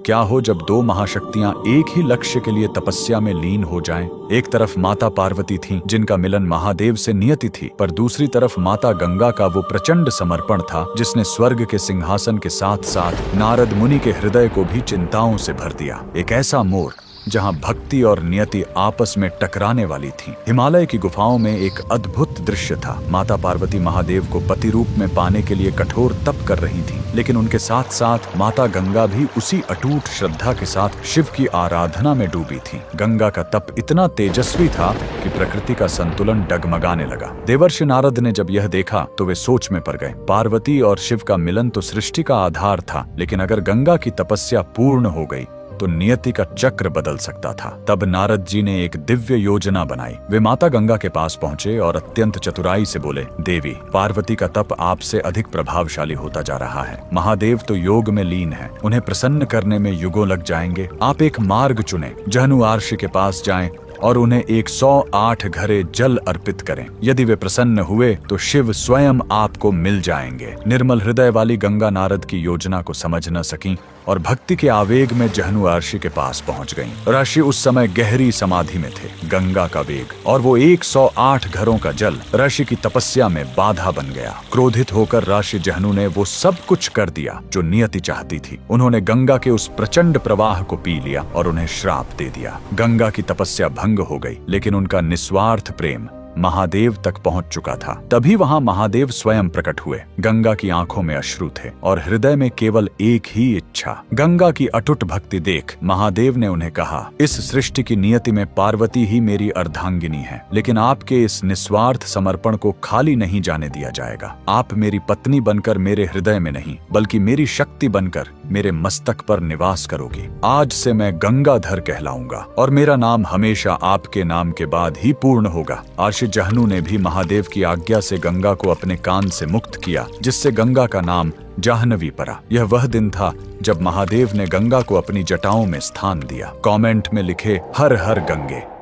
क्या हो जब दो महाशक्तियां एक ही लक्ष्य के लिए तपस्या में लीन हो जाएं? एक तरफ माता पार्वती थीं, जिनका मिलन महादेव से नियति थी, पर दूसरी तरफ माता गंगा का वो प्रचंड समर्पण था जिसने स्वर्ग के सिंहासन के साथ साथ नारद मुनि के हृदय को भी चिंताओं से भर दिया। एक ऐसा मोड़ जहां भक्ति और नियति आपस में टकराने वाली थी। हिमालय की गुफाओं में एक अद्भुत दृश्य था। माता पार्वती महादेव को पति रूप में पाने के लिए कठोर तप कर रही थीं, लेकिन उनके साथ साथ माता गंगा भी उसी अटूट श्रद्धा के साथ शिव की आराधना में डूबी थी। गंगा का तप इतना तेजस्वी था कि प्रकृति का संतुलन डगमगाने लगा। देवर्षि नारद ने जब यह देखा तो वे सोच में पड़ गए। पार्वती और शिव का मिलन तो सृष्टि का आधार था, लेकिन अगर गंगा की तपस्या पूर्ण हो गई तो नियति का चक्र बदल सकता था। तब नारद जी ने एक दिव्य योजना बनाई। वे माता गंगा के पास पहुंचे और अत्यंत चतुराई से बोले, देवी, पार्वती का तप आपसे अधिक प्रभावशाली होता जा रहा है। महादेव तो योग में लीन है, उन्हें प्रसन्न करने में युगों लग जाएंगे। आप एक मार्ग चुनें, जहनु आर्षि के पास जाएं और उन्हें 108 घड़े जल अर्पित करें। यदि वे प्रसन्न हुए तो शिव स्वयं आपको मिल जाएंगे। निर्मल हृदय वाली गंगा नारद की योजना को समझ न सकीं और भक्ति के आवेग में जहनु ऋषि के पास पहुंच गईं। ऋषि उस समय गहरी समाधि में थे। गंगा का वेग और वो 108 घरों का जल ऋषि की तपस्या में बाधा बन गया। क्रोधित होकर ऋषि जहनु ने वो सब कुछ कर दिया जो नियति चाहती थी। उन्होंने गंगा के उस प्रचंड प्रवाह को पी लिया और उन्हें श्राप दे दिया। गंगा की तपस्या भंग हो गई, लेकिन उनका निस्वार्थ प्रेम महादेव तक पहुंच चुका था। तभी वहां महादेव स्वयं प्रकट हुए। गंगा की आंखों में अश्रु थे और हृदय में केवल एक ही इच्छा, गंगा की अटूट भक्ति देख महादेव ने उन्हें कहा, इस सृष्टि की नियति में पार्वती ही मेरी अर्धांगिनी है, लेकिन आपके इस निस्वार्थ समर्पण को खाली नहीं जाने दिया जाएगा। आप मेरी पत्नी बनकर मेरे हृदय में नहीं, बल्कि मेरी शक्ति बनकर मेरे मस्तक पर निवास करोगी। आज से मैं गंगाधर कहलाऊंगा और मेरा नाम हमेशा आपके नाम के बाद ही पूर्ण होगा। जहनु ने भी महादेव की आज्ञा से गंगा को अपने कान से मुक्त किया, जिससे गंगा का नाम जाह्नवी पड़ा। यह वह दिन था जब महादेव ने गंगा को अपनी जटाओं में स्थान दिया। कमेंट में लिखे, हर हर गंगे।